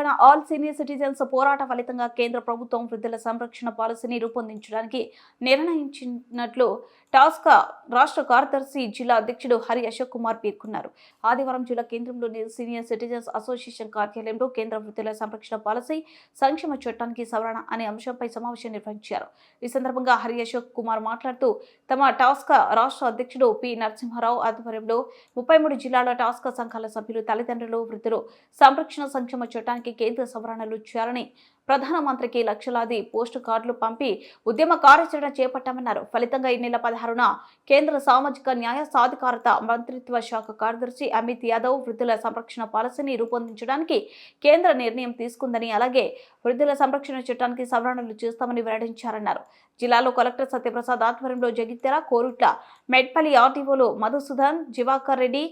Telangana all senior citizens పోరాట ఫలితంగా కేంద్ర ప్రభుత్వం వృద్ధుల సంరక్షణ పాలసీని రూపొందించడానికి నిర్ణయించినట్లు టాస్క్ రాష్ట్ర కార్యదర్శి జిల్లా అధ్యక్షుడు హరి అశోక్ కుమార్ పేర్కొన్నారు. ఆదివారం జిల్లా కేంద్రంలోని సీనియర్ సిటిజన్స్ అసోసియేషన్ కార్యాలయంలో కేంద్ర వృద్ధుల సంరక్షణ పాలసీ సంక్షేమ చట్టానికి సవరణ అనే అంశంపై సమావేశం నిర్వహించారు. ఈ సందర్భంగా హరి అశోక్ కుమార్ మాట్లాడుతూ తమ టాస్క్ రాష్ట్ర అధ్యక్షుడు పి నరసింహారావు ఆధ్వర్యంలో 33 జిల్లాల టాస్క్ సంఘాల సభ్యులు తల్లిదండ్రులు వృద్ధులు సంరక్షణ సంక్షేమ చట్టానికి కేంద్ర సవరణలు చేయాలని ప్రధానమంత్రికి లక్షలాది పోస్టు కార్డులు పంపి ఉద్యమ కార్యాచరణ చేపట్టామన్నారు. ఫలితంగా ఈ నెల 16న కేంద్ర సామాజిక న్యాయ సాధికారత మంత్రిత్వ శాఖ కార్యదర్శి అమిత్ యాదవ్ వృద్ధుల సంరక్షణ పాలసీని రూపొందించడానికి కేంద్ర నిర్ణయం తీసుకుందని, అలాగే వృద్ధుల సంరక్షణ చట్టానికి సవరణలు చేస్తామని వెల్లడించారన్నారు. జిల్లాలో కలెక్టర్ సత్యప్రసాద్ ఆధ్వర్యంలో జగిత్యాల, కోరుట్ల, మెట్పల్లి ఆర్టీఓలు మధుసూదన్, జివాకర్ రెడ్డి,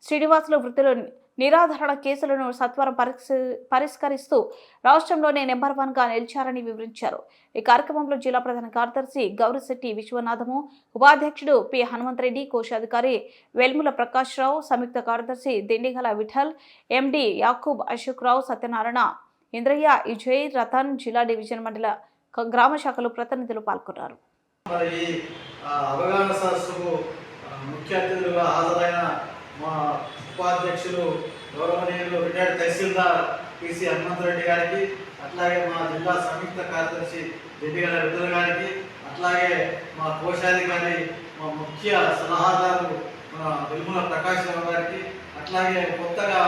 శ్రీనివాసులు వృద్ధుల నిరాధారణ కేసులను సత్వరం పరిష్కరిస్తూ రాష్ట్రంలోనే నెంబర్ 1గా నిలిచారని వివరించారు. ఈ కార్యక్రమంలో జిల్లా ప్రధాన కార్యదర్శి గౌరిశెట్టి విశ్వనాథము, ఉపాధ్యక్షుడు పి హనుమంతరెడ్డి, కోశాధికారి వెల్ముల ప్రకాష్ రావు, సంయుక్త కార్యదర్శి దిండిగల విఠల్, ఎండి యాకూబ్, అశోక్ రావు, సత్యనారాయణ, ఇంద్రయ్య, విజయ్, రతన్, జిల్లా డివిజన్ మండల గ్రామ శాఖలు ప్రతినిధులు పాల్గొన్నారు. మా ఉపాధ్యక్షులు గౌరవనీయులు రిటైర్డ్ తహసీల్దార్ పిసి హనుమంతరెడ్డి గారికి, అట్లాగే మా జిల్లా సంయుక్త కార్యదర్శి దిండిగల విఠల్ గారికి, అట్లాగే మా కోశాధికారి మా ముఖ్య సలహాదారు మన వెల్ముల ప్రకాష్ రావు గారికి, అట్లాగే కొత్తగా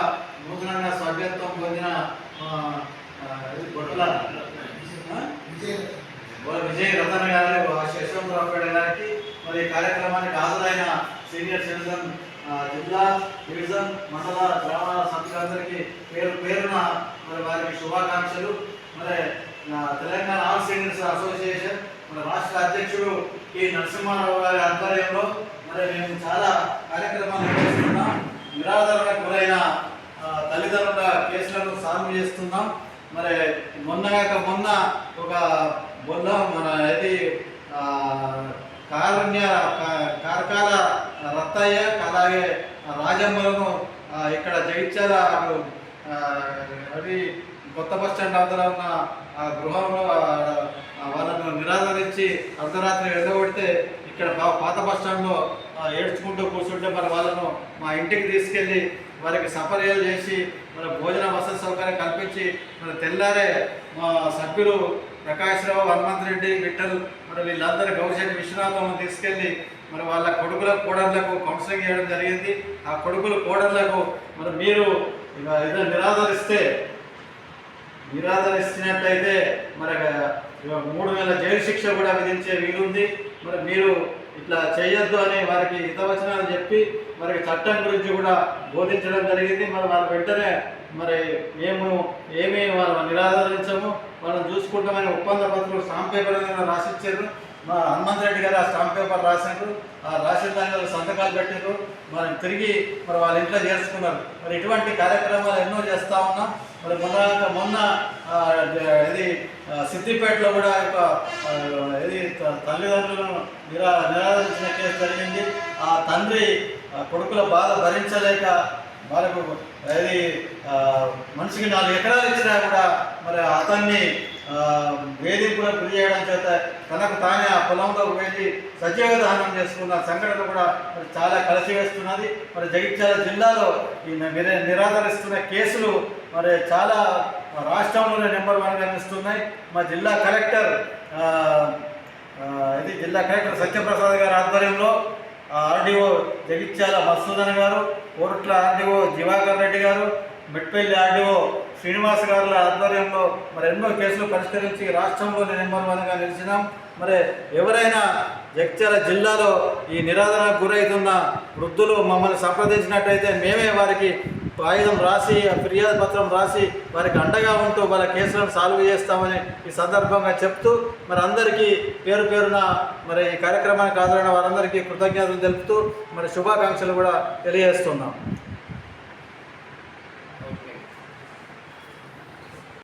నూతనంగా సభ్యత్వం పొందిన విజయ్ రతన్ గారు, యశ్వంతరావుపేట గారికి, మరి కార్యక్రమానికి హాజరైన సీనియర్ సిటిజన్ జిల్లా, డివిజన్, మండల, గ్రామాల సభ్యులందరికీ పేరు పేరున మరి వారికి శుభాకాంక్షలు. మరి తెలంగాణ ఆల్ సీనియర్స్ అసోసియేషన్ మన రాష్ట్ర అధ్యక్షుడు కె నరసింహారావు గారి ఆధ్వర్యంలో మరి మేము చాలా కార్యక్రమాలు నిర్వహిస్తున్నాం. నిరాదరణకు గురైన తల్లిదండ్రుల కేసులను సాల్వ్ చేస్తున్నాం. మరి మొన్న ఒక బొల్ల మన ఇది కార్కాల రత్తయ్య, అలాగే రాజమ్మలను ఇక్కడ జగిత్యాల అది కొత్త బస్ స్టాండ్ అవతల ఉన్న గృహంలో వాళ్ళను నిరాదరించి అర్ధరాత్రి వెళ్ళగొడితే ఇక్కడ పాత బస్ స్టాండ్లో ఏడ్చుకుంటూ కూర్చుంటే మరి వాళ్ళను మా ఇంటికి తీసుకెళ్ళి వారికి సపర్యలు చేసి మన భోజన వసతి సౌకర్యం కల్పించి మన తెల్లారే మా సభ్యులు ప్రకాష్ రావు, హనుమంతరెడ్డి, విఠల్ మరి వీళ్ళందరూ గౌరిశెట్టి విశ్వనాథం తీసుకెళ్ళి మరి వాళ్ళ కొడుకుల కోడళ్లకు కౌన్సిలింగ్ చేయడం జరిగింది. ఆ కొడుకుల కోడళ్లకు మరి మీరు ఏదో నిరాదరిస్తున్నట్టయితే మరి 3 నెలల జైలు శిక్ష కూడా విధించే వీలుంది. మరి మీరు ఇట్లా చేయొద్దు అని వారికి హితవచనాలు చెప్పి మరి చట్టం గురించి కూడా బోధించడం జరిగింది. మరి వాళ్ళ వెంటనే మరి మేము ఏమీ వాళ్ళని నిరాదరించము, వాళ్ళని చూసుకుంటామని ఒప్పంద పత్రం స్టాంప్ పేపర్ రాసిచ్చారు. మా హనుమంతరెడ్డి గారు ఆ స్టాంప్ పేపర్ రాశారు. ఆ రాసిన దాని సంతకాలు పెట్టారు. మరి తిరిగి మరి వాళ్ళ ఇంట్లో చేర్చుకున్నారు. మరి ఇటువంటి కార్యక్రమాలు ఎన్నో చేస్తూ ఉన్నాం. మరి మొన్న ఇది సిద్దిపేటలో కూడా ఇది తల్లిదండ్రులను నిరాదరించిన కేసు జరిగింది. ఆ తండ్రి కొడుకుల బాధ భరించలేక వాళ్ళకు అది మనిషికి 4 ఎకరాలు ఇచ్చినా కూడా మరి అతన్ని వేధింపులకు గురి చేయడం చేత తనకు తానే ఆ పొలంలోకి వెళ్ళి సజీవ దహనం చేసుకున్న సంఘటన కూడా మరి చాలా కలిసివేస్తున్నది. మరి జగిత్యాల జిల్లాలో ఈ నిరాదరిస్తున్న కేసులు మరి చాలా రాష్ట్రంలోనే నెంబర్ 1గా నిలుస్తున్నాయి. మా జిల్లా కలెక్టర్ సత్యప్రసాద్ గారి ఆధ్వర్యంలో ఆర్డీఓ జగిత్యాల మధుసూదన్ గారు, కోరుట్ల ఆర్డీఓ జివాకర్ రెడ్డి గారు, మెట్పల్లి ఆర్డీఓ శ్రీనివాస్ గారుల ఆధ్వర్యంలో మరి ఎన్నో కేసులు పరిష్కరించి రాష్ట్రంలోనే నెంబర్ 1గా నిలిచినాం. మరి ఎవరైనా జగిత్యాల జిల్లాలో ఈ నిరాదరణకు గురవుతున్న వృద్ధులు మమ్మల్ని సంప్రదించినట్టయితే మేమే వారికి కాగితం రాసి, ఫిర్యాదు పత్రం రాసి వారికి అండగా ఉంటూ వాళ్ళ కేసులను సాల్వ్ చేస్తామని ఈ సందర్భంగా చెప్తూ మరి అందరికీ పేరు పేరున మరి ఈ కార్యక్రమానికి హాజరైన వారందరికీ కృతజ్ఞతలు తెలుపుతూ మరి శుభాకాంక్షలు కూడా తెలియజేస్తున్నాం.